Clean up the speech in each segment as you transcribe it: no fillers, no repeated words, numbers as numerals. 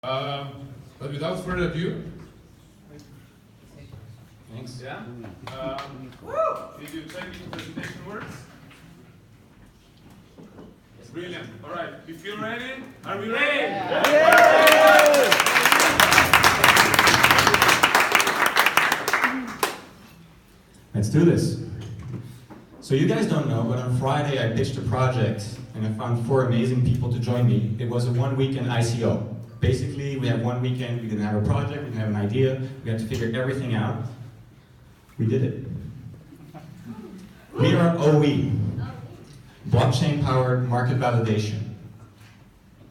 But without further ado, Thanks. yeah. Did you take me to presentation words? Brilliant. All right. You feel ready? Are we ready? Yeah. Let's do this. So you guys don't know, but on Friday I pitched a project and I found 4 amazing people to join me. It was a 1-weekend ICO. Basically, we had 1 weekend, we didn't have a project, we didn't have an idea, we had to figure everything out. We did it. We are OWI, blockchain-powered market validation.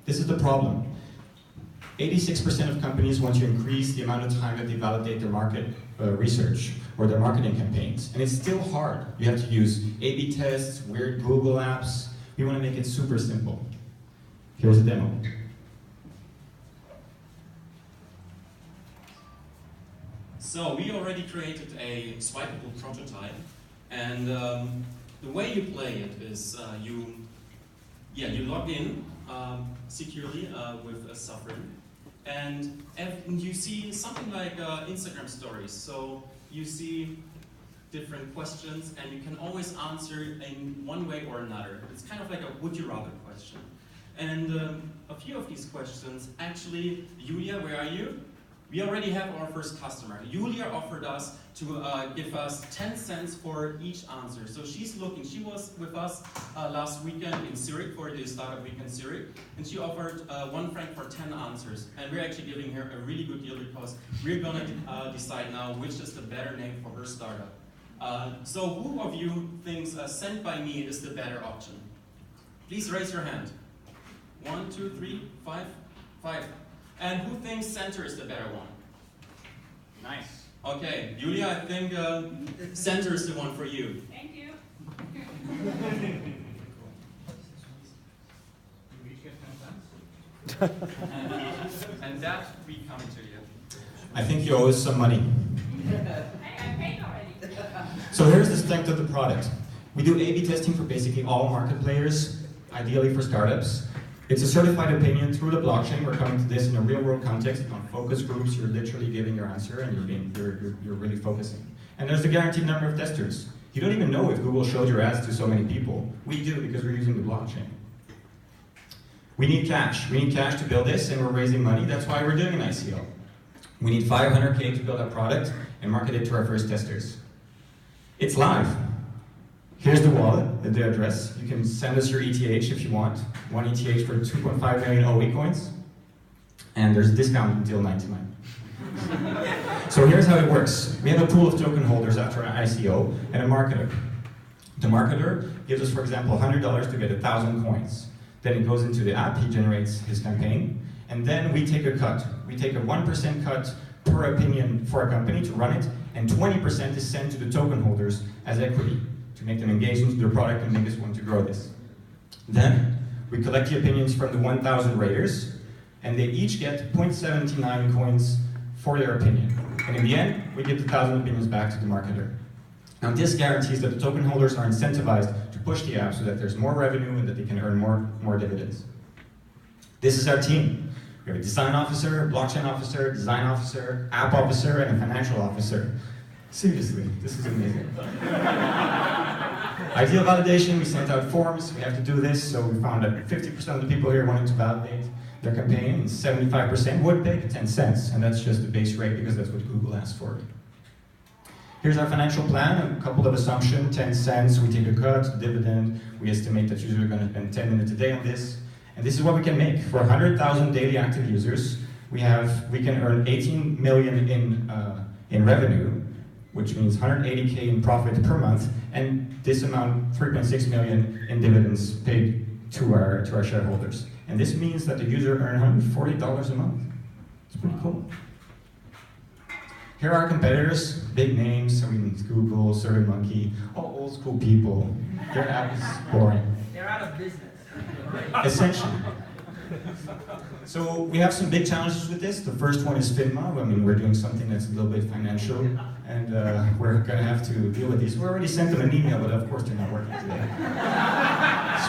This is the problem. 86% of companies want to increase the amount of time that they validate their market research or their marketing campaigns. And it's still hard. You have to use A/B tests, weird Google apps. We want to make it super simple. Here's a demo. So we already created a swipeable prototype, and the way you play it is you log in securely with a sovereign, and you see something like Instagram stories. So you see different questions, and you can always answer in one way or another. It's kind of like a would you rather question. And a few of these questions, actually, Julia, where are you? We already have our first customer. Julia offered us to give us 10 cents for each answer. So she's looking, she was with us last weekend in Zurich for the Startup Weekend Zurich, and she offered 1 franc for 10 answers. And we're actually giving her a really good deal because we're gonna decide now which is the better name for her startup. So who of you thinks sent by me is the better option? Please raise your hand. 1, 2, 3, 5, 5. And who thinks center is the better one? Nice. Okay, Julia, I think center is the one for you. Thank you. And that we come to you. I think you owe us some money. I paid already. So here's the strength of the product. We do A/B testing for basically all market players, ideally for startups. It's a certified opinion through the blockchain. We're coming to this in a real-world context. On focus groups, you're literally giving your answer and you're really focusing. And there's a guaranteed number of testers. You don't even know if Google showed your ads to so many people. We do because we're using the blockchain. We need cash. We need cash to build this, and we're raising money. That's why we're doing an ICO. We need 500K to build our product and market it to our first testers. It's live. Here's the wallet, the address. You can send us your ETH if you want. 1 ETH for 2.5 million OWI coins. And there's a discount until 99. So here's how it works. We have a pool of token holders after an ICO and a marketer. The marketer gives us, for example, $100 to get 1,000 coins. Then it goes into the app, he generates his campaign, and then we take a cut. We take a 1% cut per opinion for a company to run it, and 20% is sent to the token holders as equity, to make them engage into their product and make us want to grow this. Then, we collect the opinions from the 1,000 raters, and they each get 0.79 coins for their opinion. And in the end, we give the 1,000 opinions back to the marketer. Now this guarantees that the token holders are incentivized to push the app so that there's more revenue and that they can earn more dividends. This is our team. We have a design officer, blockchain officer, design officer, app officer, and a financial officer. Seriously, this is amazing. Ideal validation, we sent out forms, we have to do this, so we found that 50% of the people here wanted to validate their campaign, and 75% would pay 10 cents, and that's just the base rate because that's what Google asked for. Here's our financial plan, a couple of assumptions, 10 cents, we take a cut, dividend, we estimate that users are going to spend 10 minutes a day on this, and this is what we can make. For 100,000 daily active users, we can earn 18 million in revenue, which means 180K in profit per month, and this amount, 3.6 million in dividends paid to our shareholders. And this means that the user earns $140 a month. It's pretty cool. Here are our competitors, big names, I mean Google, SurveyMonkey, all old school people. Their app is boring. They're out of business. Essentially. So we have some big challenges with this. The first one is FINMA. I mean, we're doing something that's a little bit financial, and we're going to have to deal with these. We already sent them an email, but of course they're not working today.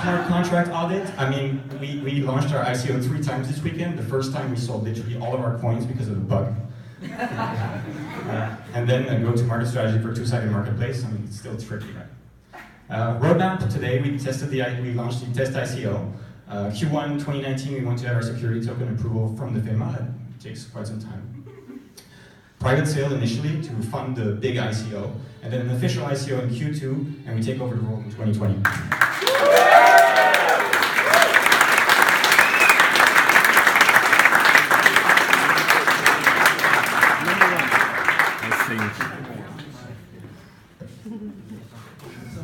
Smart contract audit. I mean, we launched our ICO 3 times this weekend. The first time we sold literally all of our coins because of a bug. And then a go-to-market strategy for two-sided marketplace. I mean, it's still tricky, right? Roadmap. Today we launched the test ICO. Q1 2019, we want to have our security token approval from the FINMA. It takes quite some time. Private sale initially to fund the big ICO, and then an official ICO in Q2, and we take over the world in 2020.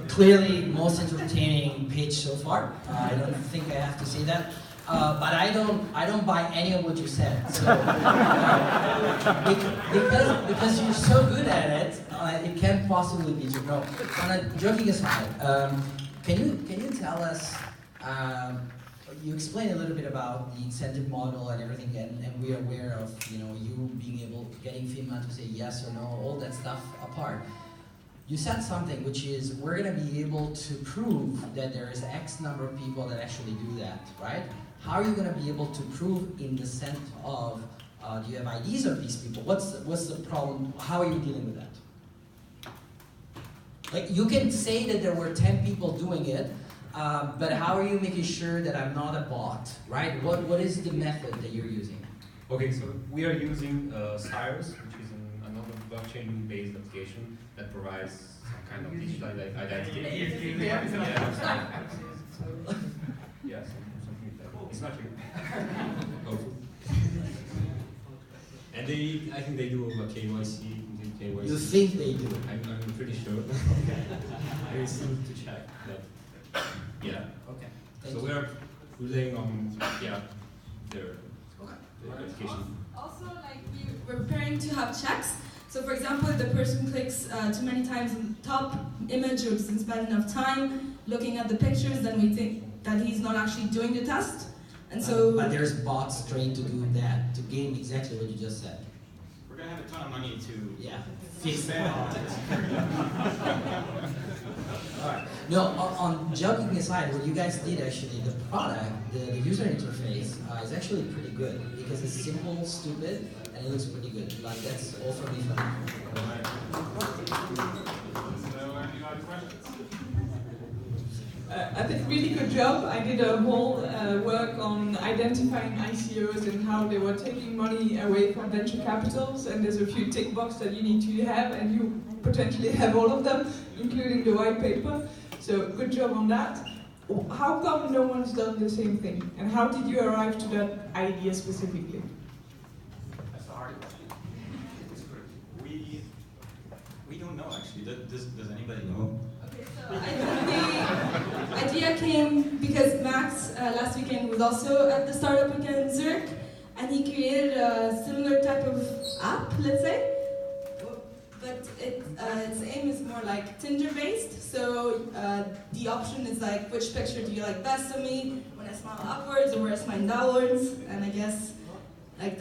Clearly, most entertaining pitch so far. I don't think I have to say that, but I don't buy any of what you said. So, because you're so good at it, it can't possibly be true. No, joking aside, can you tell us? You explained a little bit about the incentive model and everything, and we are aware of you being getting FINMA to say yes or no, all that stuff apart. You said something which is we're going to be able to prove that there is X number of people that actually do that, right? How are you going to be able to prove in the sense of do you have IDs of these people? What's the problem? How are you dealing with that? Like you can say that there were 10 people doing it, but how are you making sure that I'm not a bot, right? What is the method that you're using? Okay, so we are using Cyrus, which is another blockchain-based application that provides some kind of digital identity. Yeah, something like that. It's not you. Hopefully. And I think they do a KYC. You think they do? I'm pretty sure. I still need to check, but yeah. Okay. So we are relying on their application. Also, we're preparing to have checks. So for example, if the person clicks too many times on the top image or doesn't spend enough time looking at the pictures, then we think that he's not actually doing the test. And so, but there's bots trained to do that, to gain exactly what you just said. We're going to have a ton of money to fix that. Alright. No, on joking aside, what you guys did actually, the product, the user interface is actually pretty good because it's simple, stupid, and it looks pretty good. Like that's all for me for now. Any other questions? I did a really good job. I did a whole work on identifying ICOs and how they were taking money away from venture capitals, and there's a few tick boxes that you need to have, and you potentially have all of them, including the white paper. So good job on that. How come no one's done the same thing? And how did you arrive to that idea specifically? That's a hard question. We don't know actually. Does anybody know? okay, so I think the idea came because Max last weekend was also at the Startup Weekend in Zurich, and he created a similar type of app, let's say. But its aim is more like Tinder based, so the option is like, which picture do you like best of me, when I smile upwards or when I smile downwards, and I guess like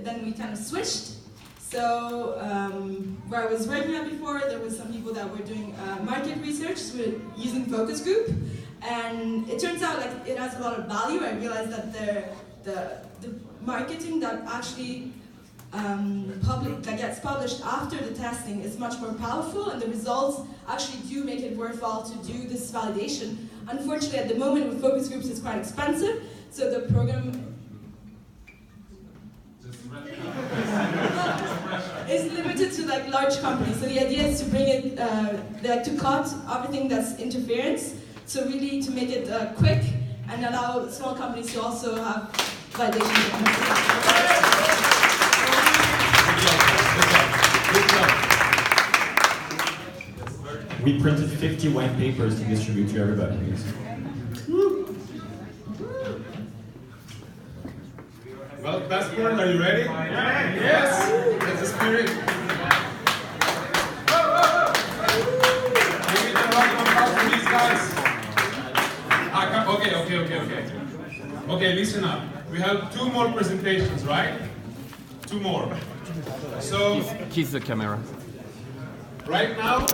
then we kind of switched. So where I was working at before, there was some people that were doing market research using focus group, and it turns out like it has a lot of value. I realized that the marketing that actually that gets published after the testing is much more powerful, and the results actually do make it worthwhile to do this validation. Unfortunately, at the moment with focus groups, it's quite expensive, so the program is limited to like large companies. So the idea is to bring it, to cut everything that's interference. So really to make it quick and allow small companies to also have validation. We printed 50 white papers to distribute to everybody. Well, Passport, are you ready? Yes! That's the spirit. Give me the round of applause for these guys. Okay. Okay, listen up. We have 2 more presentations, right? 2 more. So, Kiss the camera. right now,